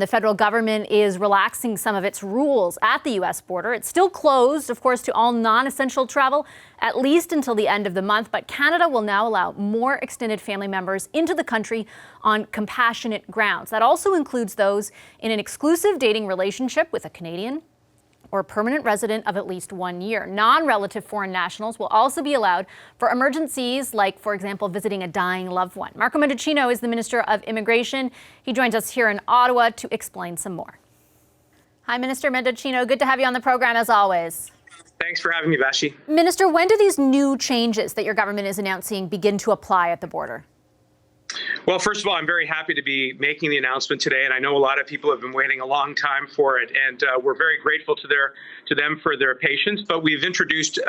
The federal government is relaxing some of its rules at the U.S. border. It's still closed, of course, to all non-essential travel, at least until the end of the month. But Canada will now allow more extended family members into the country on compassionate grounds. That also includes those in an exclusive dating relationship with a Canadian or a permanent resident of at least 1 year. Non-relative foreign nationals will also be allowed for emergencies like, for example, visiting a dying loved one. Marco Mendicino is the Minister of Immigration. He joins us here in Ottawa to explain some more. Hi, Minister Mendicino. Good to have you on the program as always. Thanks for having me, Vashi. Minister, when do these new changes that your government is announcing begin to apply at the border? Well, first of all, I'm very happy to be making the announcement today, and I know a lot of people have been waiting a long time for it, and we're very grateful to them for their patience. But we've introduced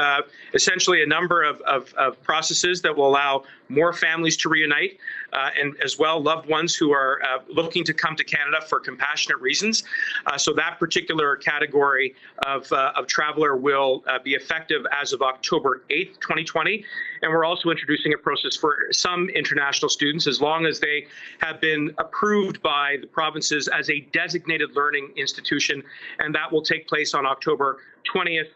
essentially a number of processes that will allow more families to reunite, and as well loved ones who are looking to come to Canada for compassionate reasons. So that particular category of traveler will be effective as of October 8th, 2020. And we're also introducing a process for some international students, as long as they have been approved by the provinces as a designated learning institution, and that will take place on October 20th,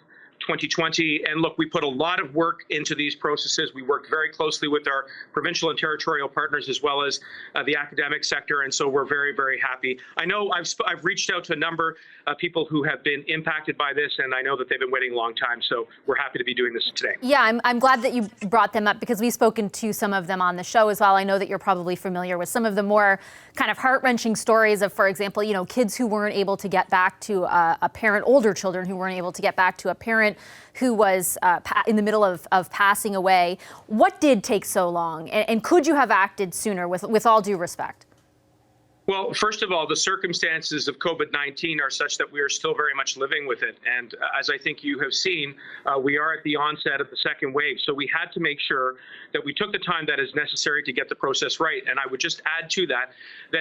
2020. And look, we put a lot of work into these processes. We work very closely with our provincial and territorial partners, as well as the academic sector. And so we're very, very happy. I know I've reached out to a number of people who have been impacted by this, and I know that they've been waiting a long time. So we're happy to be doing this today. Yeah, I'm glad that you brought them up, because we've spoken to some of them on the show as well. I know that you're probably familiar with some of the more kind of heart-wrenching stories of, for example, kids who weren't able to get back to a parent, older children who weren't able to get back to a parent who was in the middle of passing away. What did take so long? And could you have acted sooner, with all due respect? Well, first of all, the circumstances of COVID-19 are such that we are still very much living with it. And as I think you have seen, we are at the onset of the second wave. So we had to make sure that we took the time that is necessary to get the process right. And I would just add to that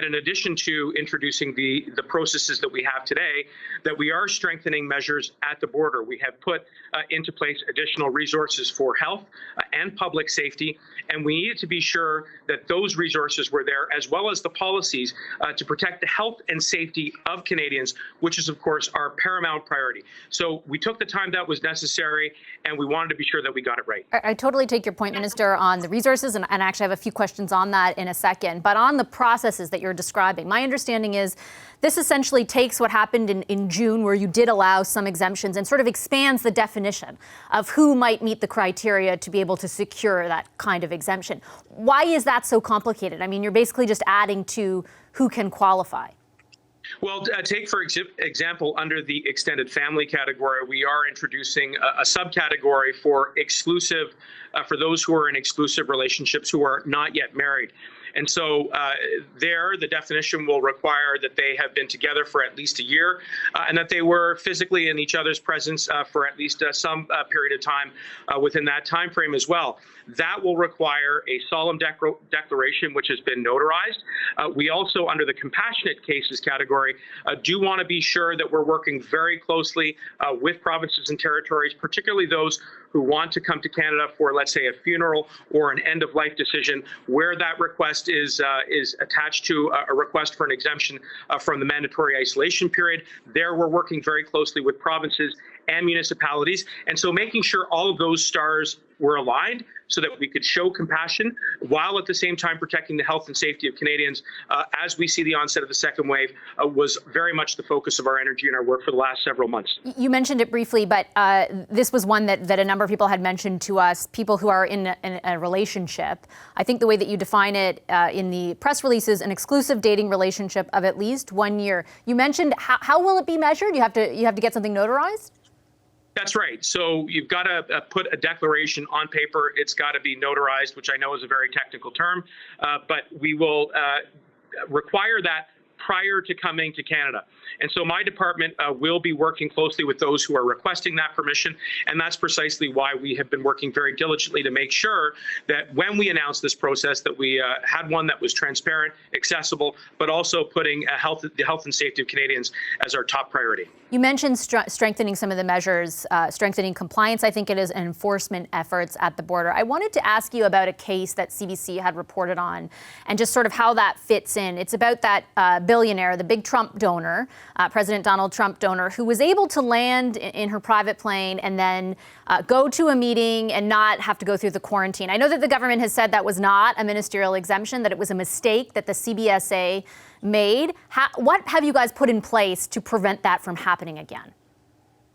in addition to introducing the processes that we have today, that we are strengthening measures at the border. We have put into place additional resources for health and public safety. And we needed to be sure that those resources were there, as well as the policies to protect the health and safety of Canadians, which is, of course, our paramount priority. So we took the time that was necessary, and we wanted to be sure that we got it right. I totally take your point, Minister, on the resources, and actually have a few questions on that in a second. But on the processes that you're describing, my understanding is this essentially takes what happened in June, where you did allow some exemptions, and sort of expands the definition of who might meet the criteria to be able to secure that kind of exemption. Why is that so complicated? I mean, you're basically just adding to who can qualify. Well, take, for example, under the extended family category, we are introducing a subcategory for exclusive, for those who are in exclusive relationships who are not yet married. And so the definition will require that they have been together for at least a year, and that they were physically in each other's presence for at least some period of time within that time frame as well. That will require a solemn declaration, which has been notarized. We also, under the compassionate cases category, do want to be sure that we're working very closely with provinces and territories, particularly those who want to come to Canada for, let's say, a funeral or an end-of-life decision, where that request is attached to a request for an exemption from the mandatory isolation period. There, we're working very closely with provinces and municipalities, and so making sure all of those stars were aligned so that we could show compassion while at the same time protecting the health and safety of Canadians as we see the onset of the second wave was very much the focus of our energy and our work for the last several months. You mentioned it briefly, but this was one that a number of people had mentioned to us, people who are in a relationship. I think the way that you define it in the press release is an exclusive dating relationship of at least 1 year. You mentioned, how will it be measured? You have to get something notarized? That's right. So you've got to put a declaration on paper. It's got to be notarized, which I know is a very technical term, but we will require that prior to coming to Canada. And so my department will be working closely with those who are requesting that permission. And that's precisely why we have been working very diligently to make sure that when we announce this process, that we had one that was transparent, accessible, but also putting the health and safety of Canadians as our top priority. You mentioned strengthening some of the measures, strengthening compliance, I think it is, and enforcement efforts at the border. I wanted to ask you about a case that CBC had reported on and just sort of how that fits in. It's about that bill billionaire, the big Trump donor, President Donald Trump donor, who was able to land in her private plane and then go to a meeting and not have to go through the quarantine. I know that the government has said that was not a ministerial exemption, that it was a mistake that the CBSA made. What have you guys put in place to prevent that from happening again?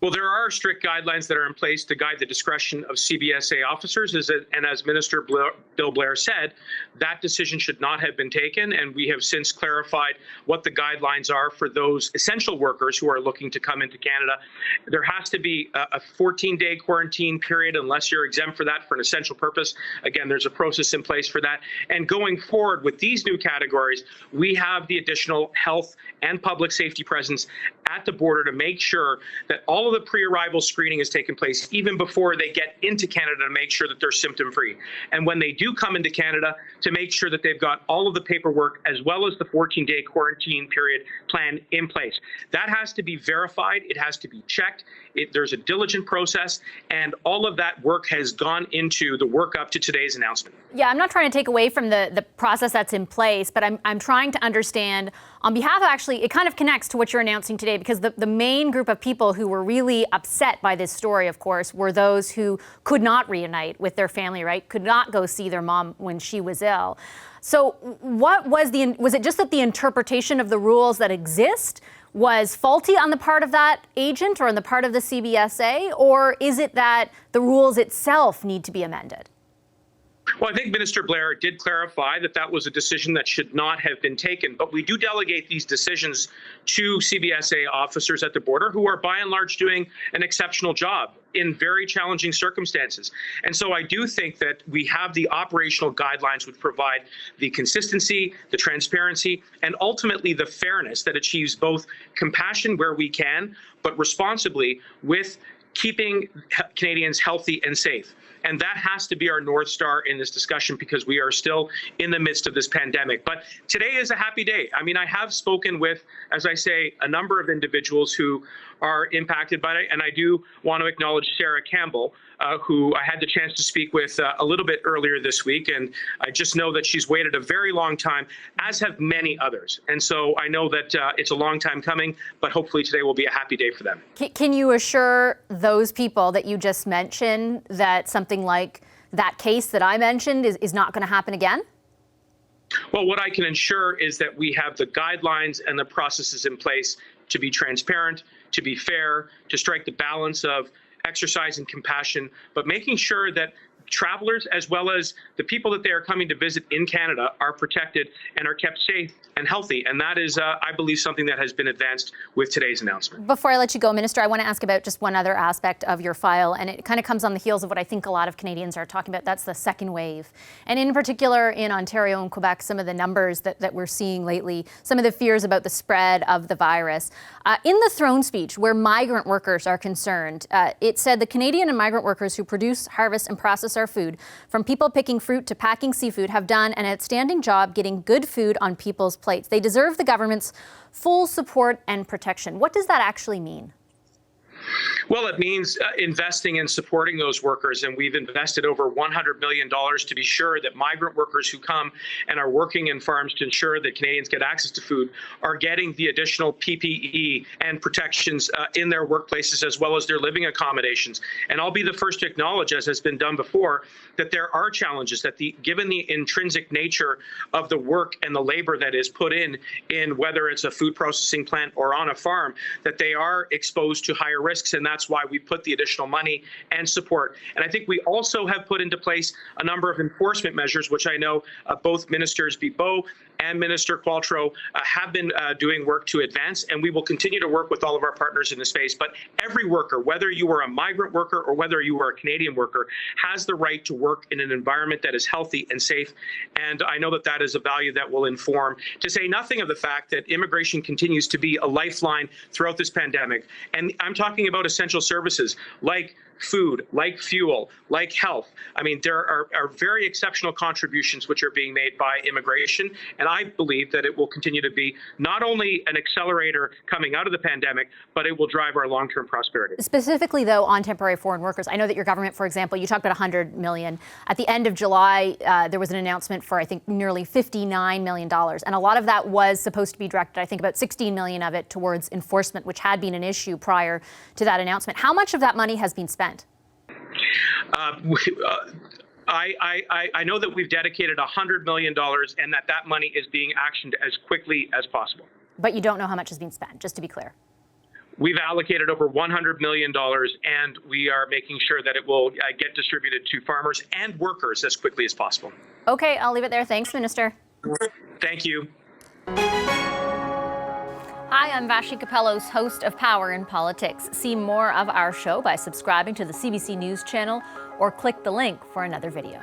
Well, there are strict guidelines that are in place to guide the discretion of CBSA officers, and as Minister Bill Blair said, that decision should not have been taken, and we have since clarified what the guidelines are for those essential workers who are looking to come into Canada. There has to be a 14-day quarantine period unless you're exempt for that for an essential purpose. Again, there's a process in place for that. And going forward with these new categories, we have the additional health and public safety presence at the border to make sure that all of the pre-arrival screening has taken place even before they get into Canada to make sure that they're symptom-free. And when they do come into Canada, to make sure that they've got all of the paperwork as well as the 14-day quarantine period plan in place. That has to be verified. It has to be checked. There's a diligent process, and all of that work has gone into the work up to today's announcement. Yeah, I'm not trying to take away from the process that's in place, but I'm trying to understand on behalf of, actually, it kind of connects to what you're announcing today, because the main group of people who were really upset by this story, of course, were those who could not reunite with their family, right? Could not go see their mom when she was ill. So what was it just that the interpretation of the rules that exist was faulty on the part of that agent or on the part of the CBSA, or is it that the rules itself need to be amended? Well, I think Minister Blair did clarify that that was a decision that should not have been taken, but we do delegate these decisions to CBSA officers at the border who are by and large doing an exceptional job in very challenging circumstances. And so I do think that we have the operational guidelines which provide the consistency, the transparency, and ultimately the fairness that achieves both compassion where we can, but responsibly with keeping Canadians healthy and safe. And that has to be our North Star in this discussion, because we are still in the midst of this pandemic. But today is a happy day. I mean, I have spoken with, as I say, a number of individuals who are impacted by it. And I do want to acknowledge Sarah Campbell, who I had the chance to speak with a little bit earlier this week. And I just know that she's waited a very long time, as have many others. And so I know that it's a long time coming, but hopefully today will be a happy day for them. Can you assure those people that you just mentioned that something like that case that I mentioned is not going to happen again? Well, what I can ensure is that we have the guidelines and the processes in place to be transparent, to be fair, to strike the balance of exercising compassion, but making sure that travelers, as well as the people that they are coming to visit in Canada, are protected and are kept safe and healthy. And that is, I believe, something that has been advanced with today's announcement. Before I let you go, Minister, I want to ask about just one other aspect of your file, and it kind of comes on the heels of what I think a lot of Canadians are talking about. That's the second wave. And in particular, in Ontario and Quebec, some of the numbers that we're seeing lately, some of the fears about the spread of the virus. In the throne speech, where migrant workers are concerned, it said the Canadian and migrant workers who produce, harvest, and process our food, from people picking fruit to packing seafood, have done an outstanding job getting good food on people's plates. They deserve the government's full support and protection. What does that actually mean? Well, it means investing and supporting those workers, and we've invested over $100 million to be sure that migrant workers who come and are working in farms to ensure that Canadians get access to food are getting the additional PPE and protections in their workplaces, as well as their living accommodations. And I'll be the first to acknowledge, as has been done before, that there are challenges, that given the intrinsic nature of the work and the labor that is put in whether it's a food processing plant or on a farm, that they are exposed to higher risks, and that's why we put the additional money and support. And I think we also have put into place a number of enforcement measures, which I know both Ministers Bibeau and Minister Qualtrough have been doing work to advance, and we will continue to work with all of our partners in the space. But every worker, whether you are a migrant worker or whether you are a Canadian worker, has the right to work in an environment that is healthy and safe. And I know that that is a value that will inform, to say nothing of the fact that immigration continues to be a lifeline throughout this pandemic. And I'm talking about essential services like food, like fuel, like health. I mean, there are very exceptional contributions which are being made by immigration, and I believe that it will continue to be not only an accelerator coming out of the pandemic, but it will drive our long-term prosperity. Specifically, though, on temporary foreign workers, I know that your government, for example, you talked about $100 million. At the end of July, there was an announcement for, I think, nearly $59 million. And a lot of that was supposed to be directed, I think about $16 million of it towards enforcement, which had been an issue prior to that announcement. How much of that money has been spent? I know that we've dedicated $100 million and that money is being actioned as quickly as possible. But you don't know how much has been spent, just to be clear. We've allocated over $100 million, and we are making sure that it will get distributed to farmers and workers as quickly as possible. Okay, I'll leave it there. Thanks, Minister. Thank you. Hi, I'm Vashi Capellos, host of Power in Politics. See more of our show by subscribing to the CBC News channel or click the link for another video.